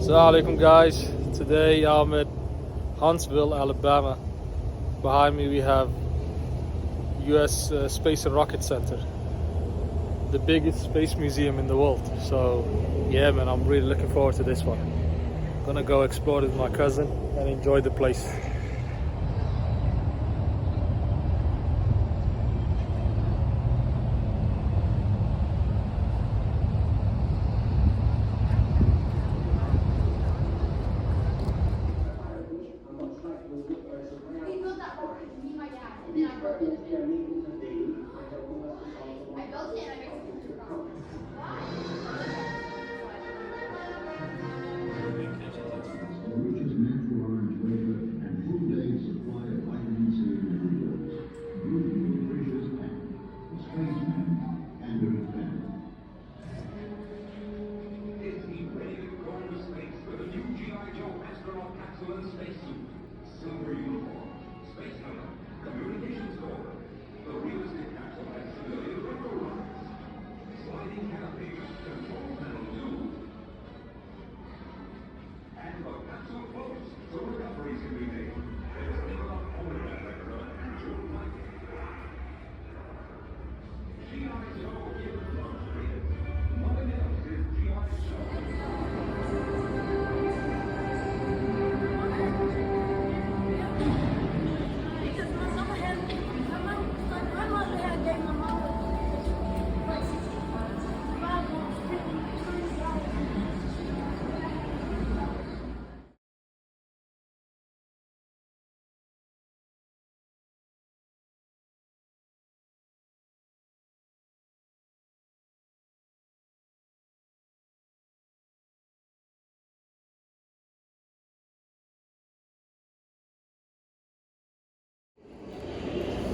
Assalamu alaikum guys. Today I'm at Huntsville, Alabama. Behind me we have US Space and Rocket Center, the biggest space museum in the world. So yeah man, I'm really looking forward to this one. Gonna go explore with my cousin and enjoy the place. Richest natural orange flavor and full-day supply of vitamin C ingredients. Blue, nutritious tank. The spaceman and Earth family. Is he ready to go into space with a new G.I. Joe astronaut capsule and spacesuit? Silver uniform, space helmet, communications core. The realistic capsule has civilian retro rockets. Sliding canopy, control panel 2. And the capsule floats so recoveries can be made. There's never a polar record of an actual flight. G.I. Joe is luxurious. Nothing else is G.I. Joe.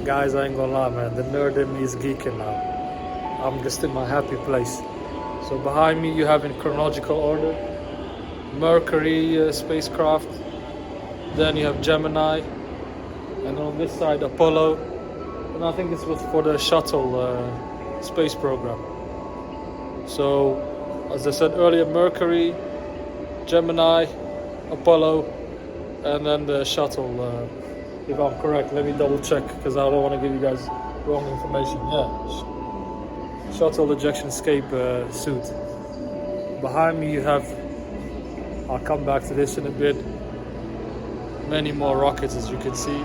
Guys, I ain't gonna lie man, the nerd in me is geeking now. I'm just in my happy place. So behind me you have in chronological order Mercury spacecraft, then you have Gemini, and on this side Apollo, and I think this was for the shuttle space program. So as I said earlier, Mercury, Gemini, Apollo, and then the shuttle, if I'm correct. Let me double check because I don't want to give you guys wrong information. Yeah, shuttle ejection escape suit. Behind me you have, I'll come back to this in a bit, many more rockets as you can see.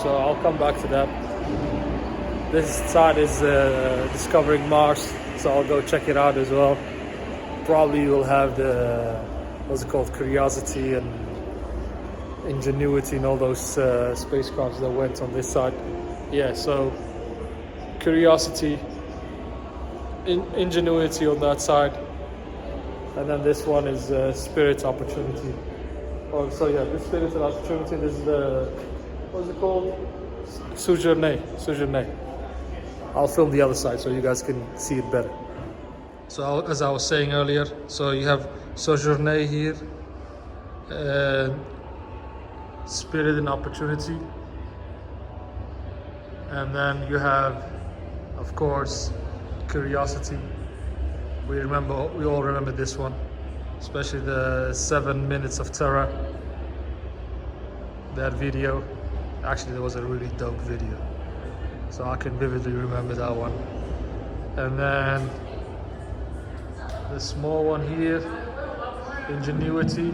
So I'll come back to that. This side is discovering Mars, so I'll go check it out as well. Probably will have the, what's it called, Curiosity and Ingenuity and all those spacecrafts that went on this side. Yeah, so Curiosity, Ingenuity on that side, and then this one is Spirit Opportunity. Oh, so yeah, this Spirit Opportunity, this is the, what's it called? Sojourner. I'll film the other side so you guys can see it better. So as I was saying earlier, so you have Sojourner here, Spirit and Opportunity, and then you have, of course, Curiosity. We all remember this one, especially the 7 minutes of terror. That video, actually, there was a really dope video, so I can vividly remember that one. And then the small one here, Ingenuity,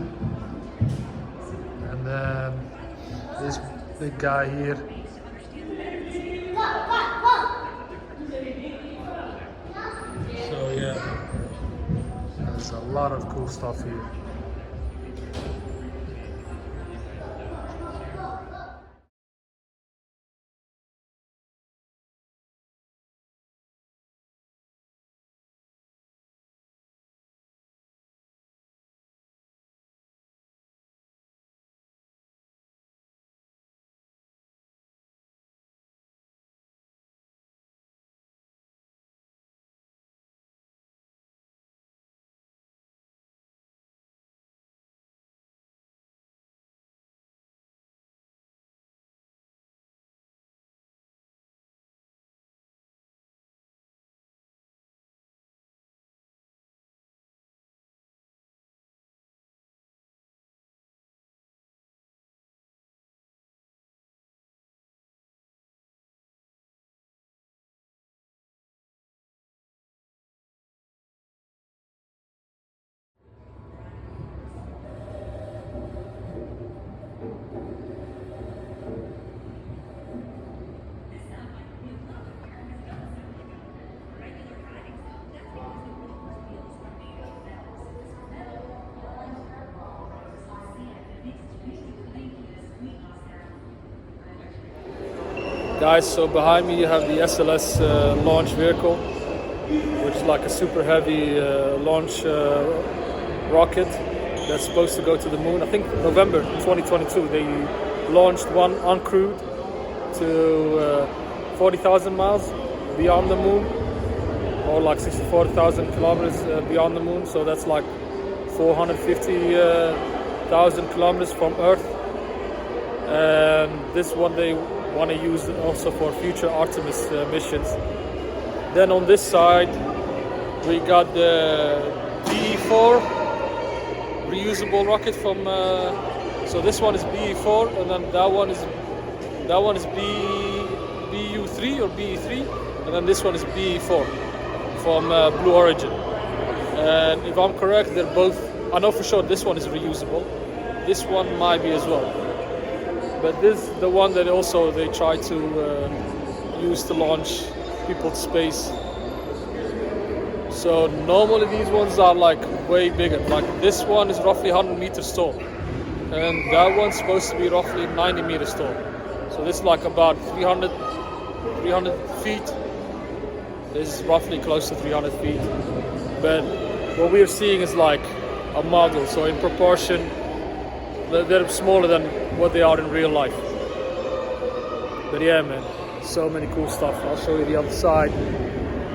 and then this big guy here. So yeah, there's a lot of cool stuff here. Guys, so behind me you have the SLS launch vehicle, which is like a super heavy launch rocket that's supposed to go to the moon. I think November 2022 they launched one uncrewed to 40,000 miles beyond the moon, or like 64,000 kilometers beyond the moon. So that's like 450,000 kilometers from Earth. And this one they want to use it also for future Artemis missions. Then on this side we got the BE-4 reusable rocket from so this one is BE-4, and then that one is BU-3 or BE-3, and then this one is BE-4 from Blue Origin. And if I'm correct, they're both, I know for sure this one is reusable, this one might be as well. But this is the one that also they try to use to launch people to space. So normally these ones are like way bigger. Like this one is roughly 100 meters tall, and that one's supposed to be roughly 90 meters tall. So this is like about 300 feet. This is roughly close to 300 feet. But what we are seeing is like a model. So in proportion, they're smaller than what they are in real life. But yeah, man, so many cool stuff. I'll show you the other side.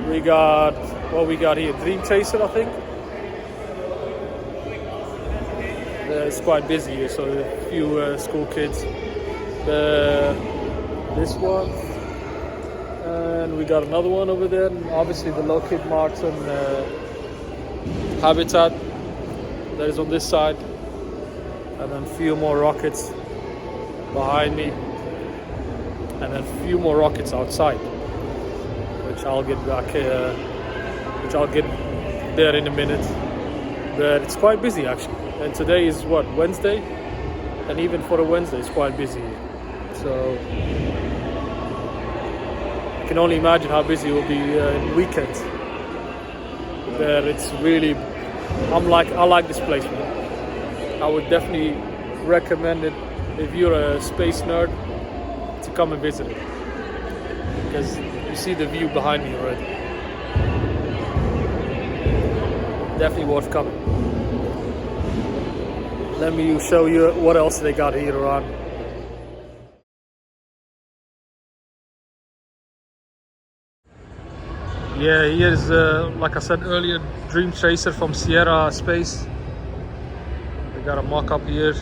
We got what we got here, Dream Chaser, I think. It's quite busy here, so a few school kids. This one, and we got another one over there, and obviously the Lockheed Martin habitat that is on this side, and then a few more rockets behind me, and then a few more rockets outside, which I'll get back, which I'll get there in a minute. But it's quite busy actually, and today is what, Wednesday, and even for a Wednesday it's quite busy. So I can only imagine how busy it will be in weekends. But it's really, I like this place, man. I would definitely recommend it if you're a space nerd to come and visit it, because you see the view behind me already. Definitely worth coming. Let me show you what else they got here around. Yeah, here's like I said earlier, Dream Chaser from Sierra Space. They got a mock-up here,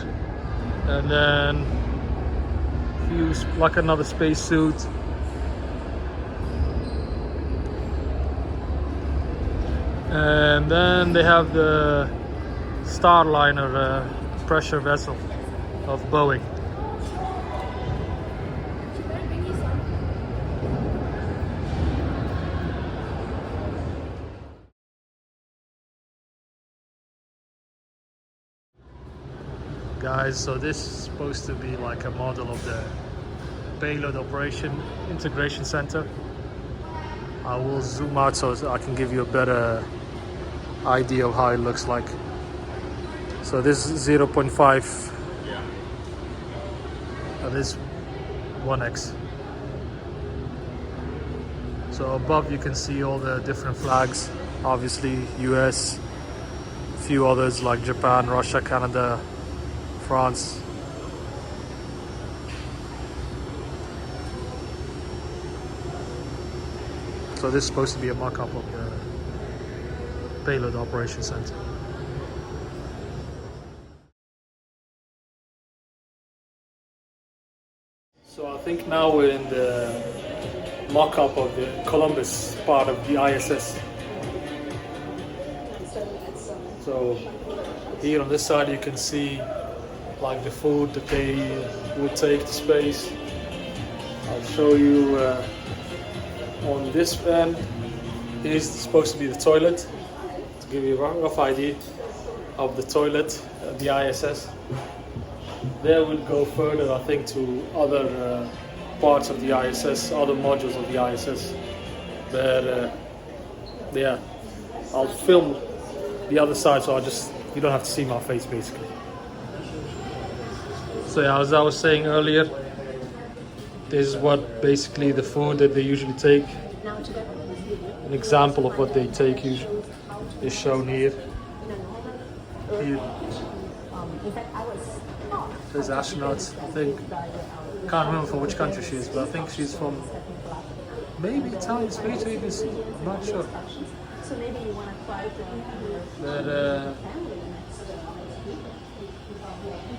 and then like another space suit. And then they have the Starliner pressure vessel of Boeing. Guys, so this is supposed to be like a model of the Payload Operation Integration Center. I will zoom out so I can give you a better idea of how it looks like. So this is 0.5 and this 1x. So above you can see all the different flags, obviously US, a few others like Japan, Russia, Canada, France. So this is supposed to be a mock-up of the Payload Operation Center. So I think now we're in the mock-up of the Columbus part of the ISS. So here on this side you can see like the food that they would take to space. I'll show you on this end. Here's supposed to be the toilet, to give you a rough idea of the toilet at the ISS. There we'll go further, I think, to other parts of the ISS, other modules of the ISS. But yeah, I'll film the other side so you don't have to see my face basically. So yeah, as I was saying earlier, This is what basically the food that they usually take. An example of what they take usually is shown here. Here, there's astronauts. I think, can't remember from which country she is, but I think she's from maybe Italian Space Agency. I'm not sure. But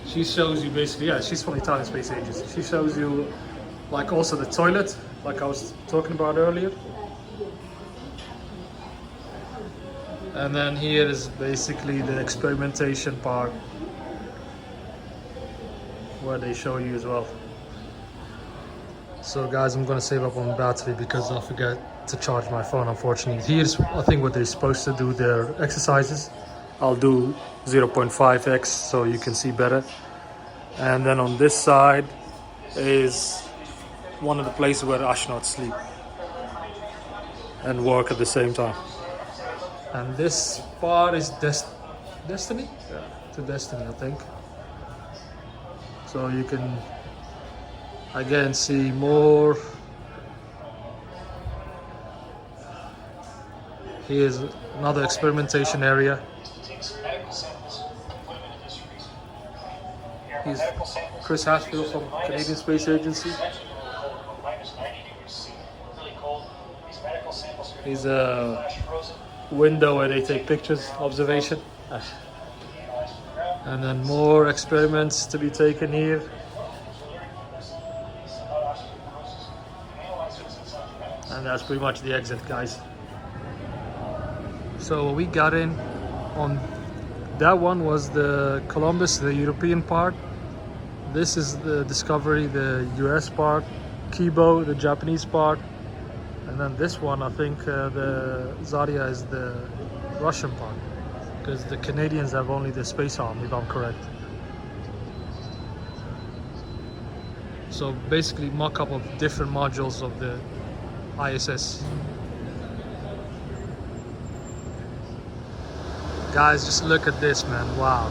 she shows you basically, yeah, she's from the Italian Space Agency. She shows you like also the toilet, like I was talking about earlier. And then here is basically the experimentation part where they show you as well. So guys, I'm gonna save up on battery because I forgot to charge my phone, unfortunately. Here's I think what they're supposed to do, their exercises. I'll do 0.5x so you can see better. And then on this side is one of the places where astronauts sleep and work at the same time. And this part is Destiny? Yeah, to Destiny, I think. So you can again see more. Here's another experimentation area. He's Chris Hadfield from Canadian Space Agency. He's a window where they take pictures, observation. And then more experiments to be taken here. And that's pretty much the exit, guys. So we got in on that one was the Columbus, the European part. This is the Discovery, the US part. Kibo, the Japanese part. And then this one, I think the Zarya is the Russian part. Because the Canadians have only the space arm, if I'm correct. So basically mock-up of different modules of the ISS. Guys, just look at this, man. Wow.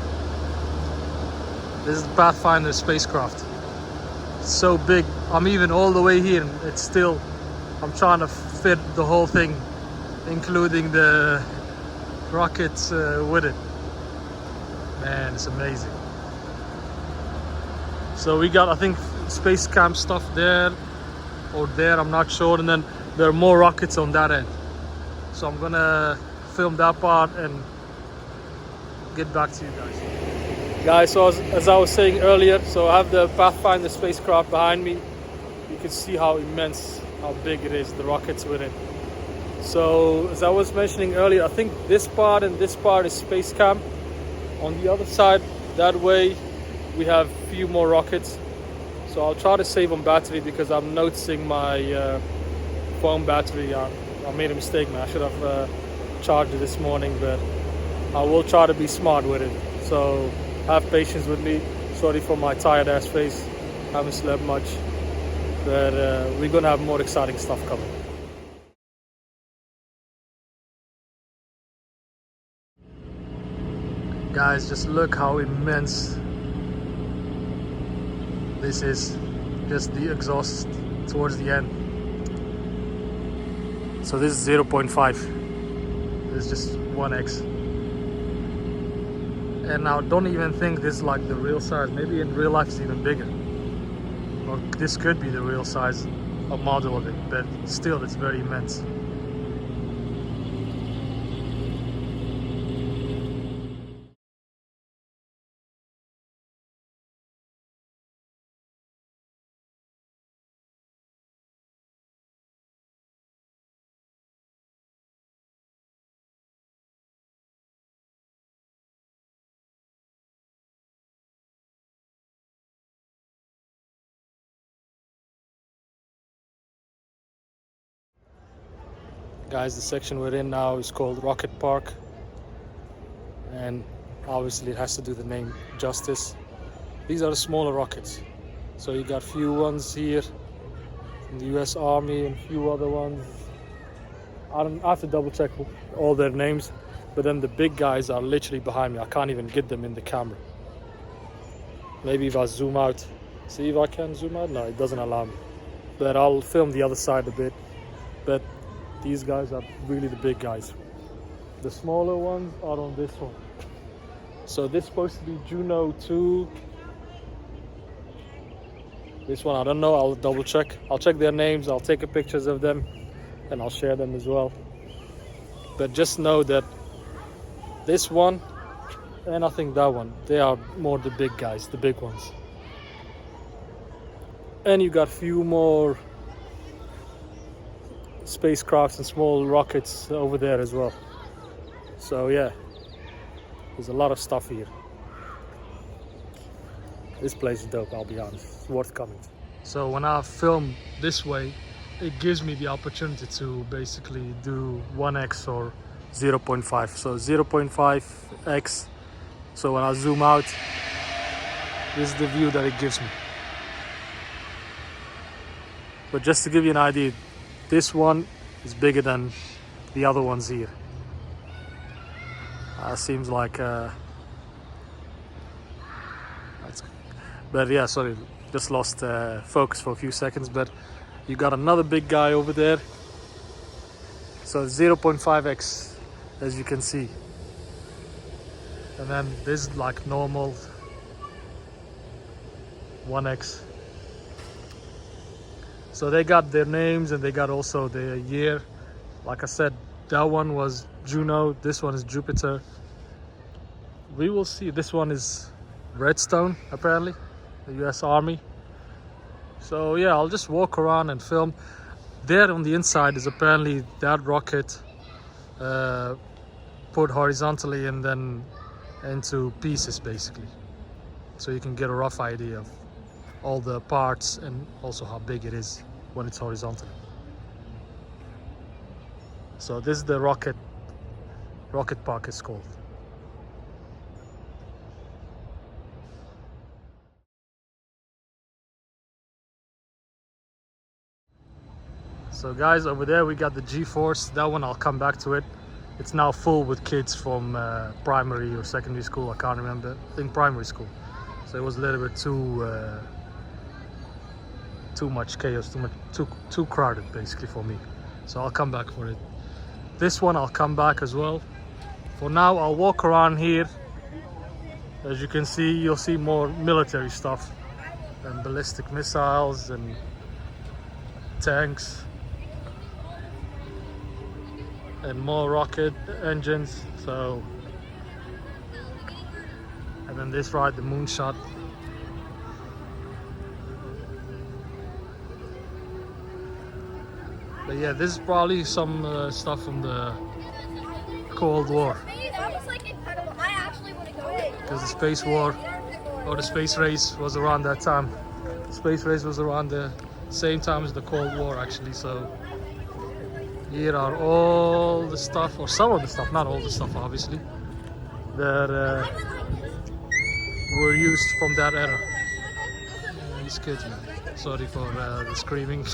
This is the Pathfinder spacecraft. It's so big. I'm even all the way here and it's still, I'm trying to fit the whole thing, including the rockets with it. Man, it's amazing. So we got, I think, space camp stuff there or there, I'm not sure. And then there are more rockets on that end. So I'm gonna film that part and get back to you guys. So as I was saying earlier, so I have the Pathfinder spacecraft behind me. You can see how immense, how big it is, the rockets with it. So as I was mentioning earlier, I think this part and this part is space camp. On the other side, that way, we have a few more rockets. So I'll try to save on battery because I'm noticing my phone battery. I made a mistake, man. I should have charged it this morning, but I will try to be smart with it. So have patience with me. Sorry for my tired ass face. Haven't slept much, but we're gonna have more exciting stuff coming. Guys, just look how immense this is. Just the exhaust towards the end. So this is 0.5. This is just 1x. And now don't even think this is like the real size. Maybe in real life it's even bigger. Or this could be the real size, a model of it, but still it's very immense. Guys, the section we're in now is called Rocket Park, and obviously it has to do the name justice. These are the smaller rockets. So you got few ones here from the US Army and a few other ones. I have to double check all their names, but then the big guys are literally behind me. I can't even get them in the camera. Maybe if I zoom out, see if I can zoom out. No, it doesn't allow me. but I'll film the other side a bit. But these guys are really the big guys. The smaller ones are on this one. So this is supposed to be Juno 2. This one, I don't know, I'll double check. I'll check their names, I'll take pictures of them, and I'll share them as well. But just know that this one, and I think that one, they are more the big guys, the big ones. And you got few more spacecrafts and small rockets over there as well. So yeah, there's a lot of stuff here. This place is dope, I'll be honest. It's worth coming to. So when I film this way, it gives me the opportunity to basically do 1x or 0.5. So 0.5x. So when I zoom out, this is the view that it gives me. But just to give you an idea, this one is bigger than the other ones here. Seems like but yeah, sorry, just lost focus for a few seconds. But you got another big guy over there. So 0.5x, as you can see. And then this is like normal 1x. So they got their names and they got also the year. Like I said, that one was Juno, this one is Jupiter. We will see. This one is Redstone, apparently, the US Army. So yeah, I'll just walk around and film. There on the inside is apparently that rocket put horizontally and then into pieces, basically. So you can get a rough idea of all the parts and also how big it is when it's horizontal. So this is the rocket park, it's called. So guys, over there we got the G-Force. That one I'll come back to it. It's now full with kids from primary or secondary school, I can't remember. I think primary school. So it was a little bit too much chaos, too crowded basically for me. So I'll come back for it. This one I'll come back as well. For now I'll walk around here. As you can see, you'll see more military stuff and ballistic missiles and tanks and more rocket engines. So, and then this ride, the Moonshot. But yeah, this is probably some stuff from the Cold War. That was like incredible. I actually want to go. Because the space war or the space race was around that time. The space race was around the same time as the Cold War, actually. So here are all the stuff, or some of the stuff, not all the stuff obviously, that were used from that era. These kids, man. Sorry for the screaming.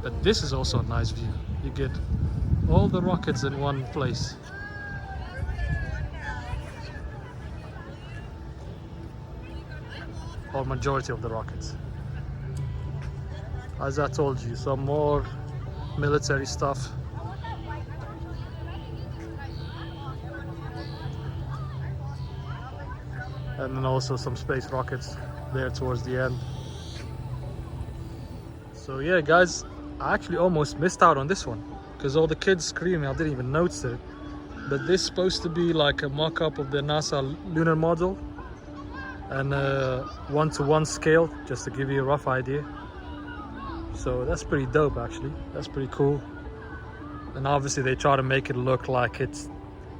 But this is also a nice view. You get all the rockets in one place. Or majority of the rockets. As I told you, some more military stuff. And then also some space rockets there towards the end. So yeah guys, I actually almost missed out on this one because all the kids screaming, I didn't even notice it. But this is supposed to be like a mock-up of the NASA lunar module and 1:1 scale, just to give you a rough idea. So that's pretty dope actually, that's pretty cool. And obviously they try to make it look like it's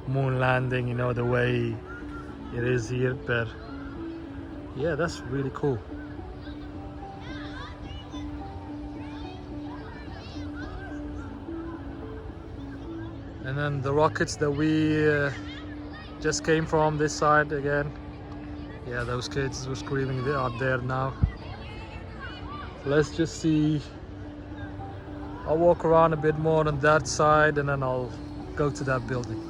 moon landing, you know, the way it is here. But yeah, that's really cool. And then the rockets that we just came from this side again. Yeah, those kids were screaming, they are there now. Let's just see. I'll walk around a bit more on that side and then I'll go to that building.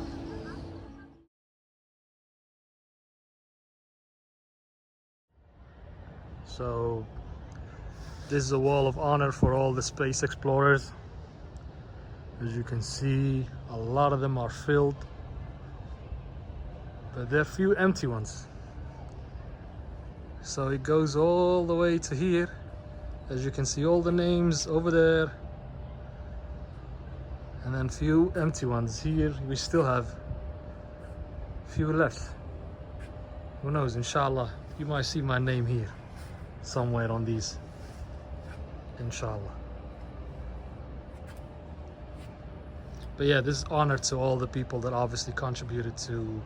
So This is a wall of honor for all the space explorers. As you can see, a lot of them are filled, but there are few empty ones. So it goes all the way to here. As you can see, all the names over there, and then few empty ones here. We still have few left. Who knows, inshallah, you might see my name here somewhere on these, inshallah. But yeah, this is honor to all the people that obviously contributed to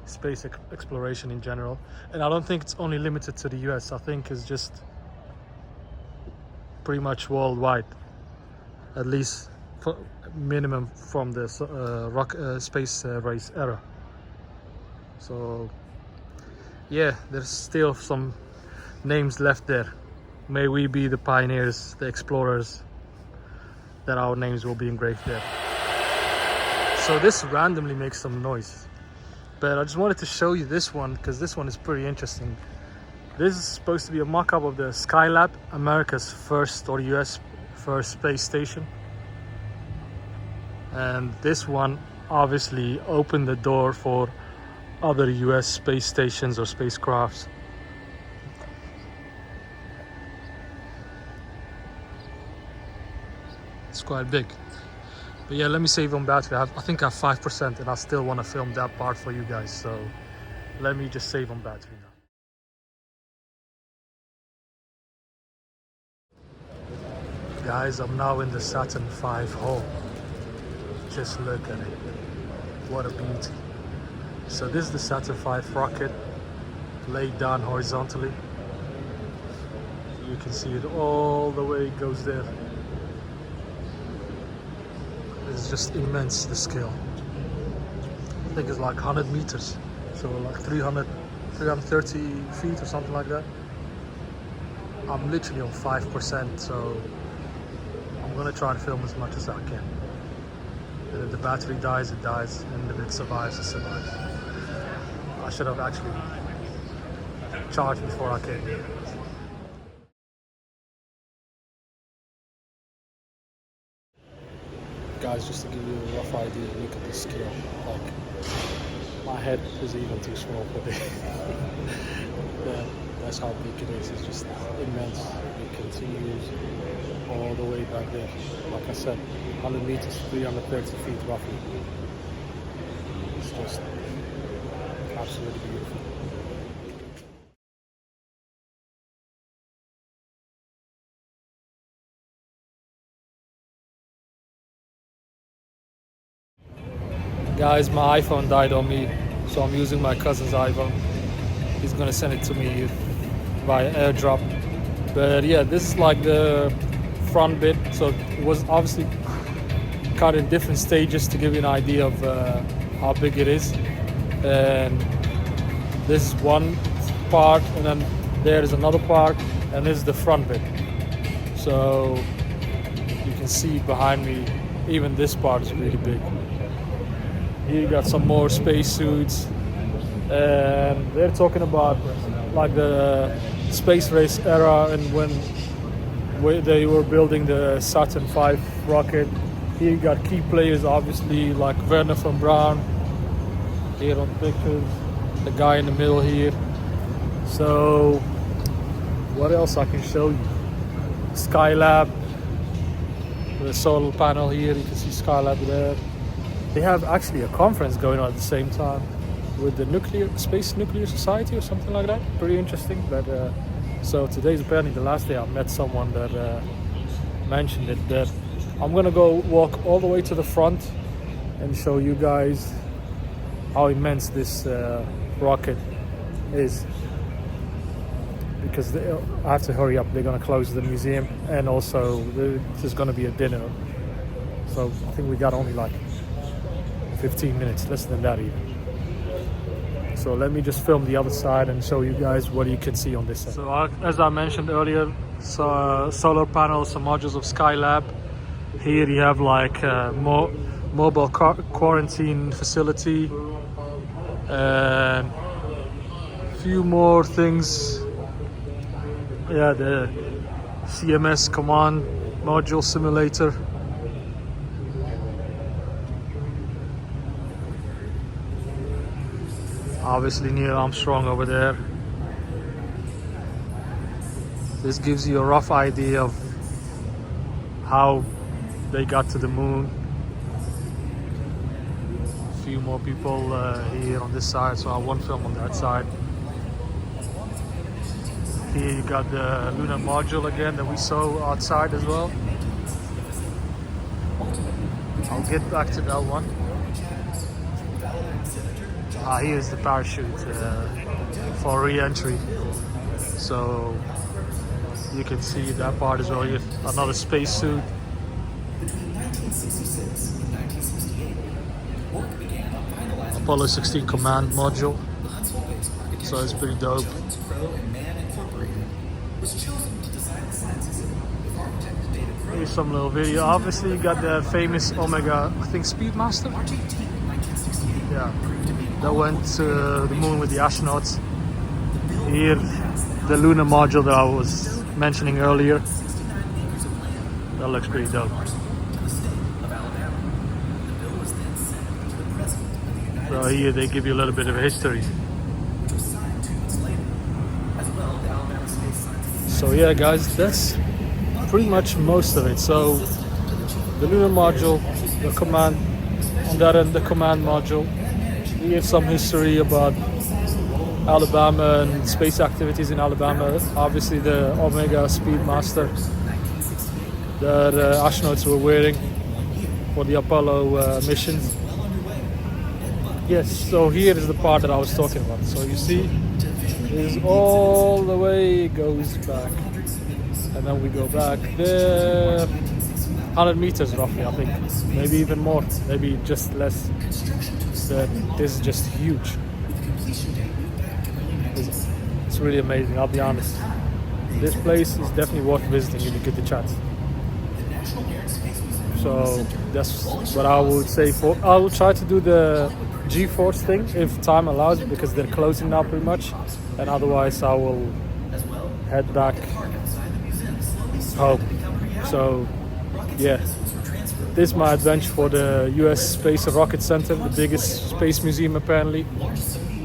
space exploration in general. And I don't think it's only limited to the US. I think it's just pretty much worldwide, at least for minimum from the space race era. So yeah, there's still some names left there. May we be the pioneers, the explorers, that our names will be engraved there. So this randomly makes some noise, but I just wanted to show you this one because this one is pretty interesting. This is supposed to be a mock-up of the Skylab, America's first, or US first space station. And this one obviously opened the door for other US space stations or spacecrafts. It's quite big. But yeah, let me save on battery. I think I have 5% and I still want to film that part for you guys. So let me just save on battery now. Guys, I'm now in the Saturn V hull. Just look at it. What a beauty. So this is the Saturn V rocket laid down horizontally. You can see it all the way it goes there. It's just immense, the scale. I think it's like 100 meters. So like 330 feet or something like that. I'm literally on 5%, so I'm gonna try to film as much as I can. And if the battery dies, it dies, and if it survives, it survives. I should have actually charged before I came here. Guys, just to give you a rough idea, look at the scale. Like, my head is even too small for it. That's how big it is. It's just immense. It continues all the way back there. Like I said, 100 meters, 330 feet roughly. It's just absolutely beautiful. Guys, my iPhone died on me, so I'm using my cousin's iPhone. He's gonna send it to me via AirDrop. But yeah, this is like the front bit, so it was obviously cut in different stages to give you an idea of how big it is. And this is one part, and then there is another part, and this is the front bit. So you can see behind me, even this part is really big. Here you got some more spacesuits, and they're talking about like the space race era and when they were building the Saturn V rocket. Here you got key players, obviously, like Wernher von Braun here on pictures, the guy in the middle here. So what else I can show you? Skylab, the solar panel here, you can see Skylab there. They have actually a conference going on at the same time with the Space Nuclear Society or something like that. Pretty interesting. But so today's apparently the last day. I met someone that mentioned it. That I'm gonna go walk all the way to the front and show you guys how immense this rocket is. Because I have to hurry up. They're gonna close the museum, and also there's gonna be a dinner. So I think we got only like 15 minutes, less than that even. So let me just film the other side and show you guys what you can see on this side. So as I mentioned earlier, solar panels, some modules of Skylab. Here you have like a mobile quarantine facility and a few more things. Yeah, the CMS Command Module Simulator. Obviously Neil Armstrong over there. This gives you a rough idea of how they got to the moon. A few more people here on this side, so I won't film on that side. Here you got the lunar module again that we saw outside as well. I'll get back to that one. Here's the parachute for re-entry. So you can see that part as well. You have another spacesuit. Apollo 16 command module. So it's pretty dope. Here's some little video. Obviously you got the famous Omega, I think, Speedmaster. Yeah, that went to the moon with the astronauts. Here, the lunar module that I was mentioning earlier. That looks pretty dope. So here they give you a little bit of a history. So yeah guys, that's pretty much most of it. So the lunar module, the command, on that end the command module. We have some history about Alabama and space activities in Alabama. Obviously the Omega Speedmaster that astronauts were wearing for the Apollo missions. Yes, so here is the part that I was talking about. So you see, is all the way goes back, and then we go back there 100 meters roughly, I think, maybe even more, maybe just less. This is just huge. It's really amazing, I'll be honest. This place is definitely worth visiting if you get the chance. So that's what I would say. I will try to do the G-Force thing if time allows, because they're closing now pretty much, and otherwise I will head back home. So yeah, this is my adventure for the US Space and Rocket Center, the biggest space museum apparently.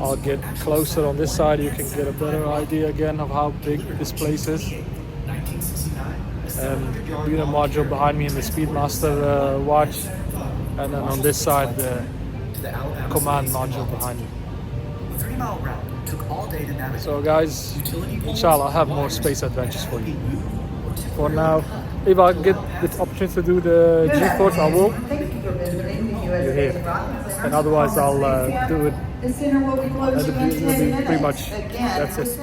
I'll get closer on this side, you can get a better idea again of how big this place is. And the lunar module behind me in the Speedmaster watch, and then on this side the command module behind me. So guys, inshallah I'll have more space adventures for you. For now, if I get the opportunity to do the G-Force, I will. You're here. And otherwise I'll do it. That'll be pretty much, that's it.